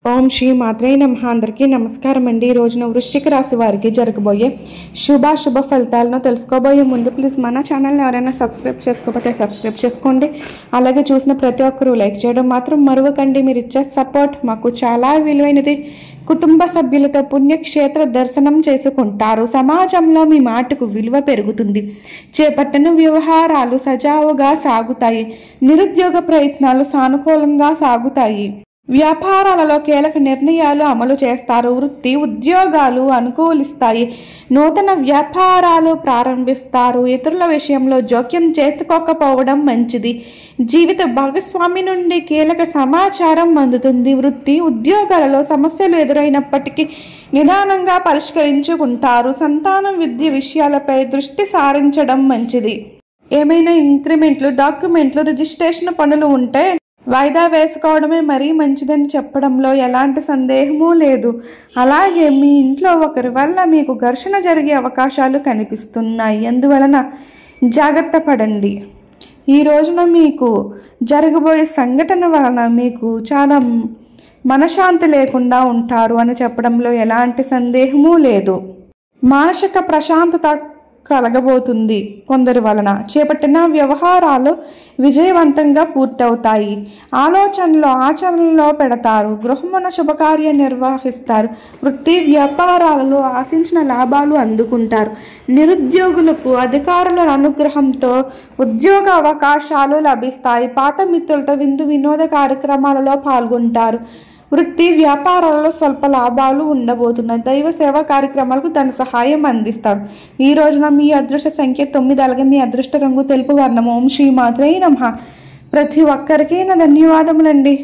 ఓం శ్రీ మాత్రే నమః. అందరికీ నమస్కారం అండి. ఈ రోజున వృశ్చిక రాశి వారికి జరగబోయే శుభ ఫలితాలను తెలుసుకోబోయే ముందు ప్లీజ్ మన ఛానల్ని ఎవరైనా సబ్స్క్రైబ్ చేసుకోకపోతే సబ్స్క్రైబ్ చేసుకోండి. అలాగే చూసిన ప్రతి ఒక్కరూ లైక్ చేయడం మాత్రం మరువకండి. మీరు ఇచ్చే సపోర్ట్ మాకు చాలా విలువైనది. కుటుంబ సభ్యులతో పుణ్యక్షేత్ర దర్శనం చేసుకుంటారు. సమాజంలో మీ మాటకు విలువ పెరుగుతుంది. చేపట్టిన వ్యవహారాలు సజావుగా సాగుతాయి. నిరుద్యోగ ప్రయత్నాలు సానుకూలంగా సాగుతాయి. వ్యాపారాలలో కీలక నిర్ణయాలు అమలు చేస్తారు. వృత్తి ఉద్యోగాలు అనుకూలిస్తాయి. నూతన వ్యాపారాలు ప్రారంభిస్తారు. ఇతరుల విషయంలో జోక్యం చేసుకోకపోవడం మంచిది. జీవిత భాగస్వామి నుండి కీలక సమాచారం అందుతుంది. వృత్తి ఉద్యోగాలలో సమస్యలు ఎదురైనప్పటికీ నిదానంగా పరిష్కరించుకుంటారు. సంతానం విద్య విషయాలపై దృష్టి సారించడం మంచిది. ఏమైనా ఇంక్రిమెంట్లు, డాక్యుమెంట్లు, రిజిస్ట్రేషన్ పనులు ఉంటే వాయిదా వేసుకోవడమే మరీ మంచిదని చెప్పడంలో ఎలాంటి సందేహమూ లేదు. అలాగే మీ ఇంట్లో ఒకరి వల్ల మీకు ఘర్షణ జరిగే అవకాశాలు కనిపిస్తున్నాయి. అందువలన జాగ్రత్త పడండి. ఈ రోజున మీకు జరగబోయే సంఘటన వలన మీకు చాలా మనశ్శాంతి లేకుండా ఉంటారు అని చెప్పడంలో ఎలాంటి సందేహమూ లేదు. మానసిక ప్రశాంతత కలగబోతుంది. కొందరి వలన చేపట్టిన వ్యవహారాలు విజయవంతంగా పూర్తవుతాయి. ఆలోచనలు ఆచరణలో పెడతారు. గృహమున శుభకార్యం నిర్వహిస్తారు. వృత్తి వ్యాపారాలలో ఆశించిన లాభాలు అందుకుంటారు. నిరుద్యోగులకు అధికారుల అనుగ్రహంతో ఉద్యోగ అవకాశాలు లభిస్తాయి. పాత మిత్రులతో వినోద కార్యక్రమాలలో పాల్గొంటారు. వృత్తి వ్యాపారాలలో స్వల్ప లాభాలు ఉండబోతున్నాయి. దైవ సేవా కార్యక్రమాలకు ధన సహాయం అందిస్తారు. ఈ రోజున మీ అదృష్ట సంఖ్య 9. అలాగే మీ అదృష్ట రంగు తెలుపు వర్ణం. ఓం శ్రీ మాత్రే నమః. ప్రతి ఒక్కరికి నా ధన్యవాదములండి.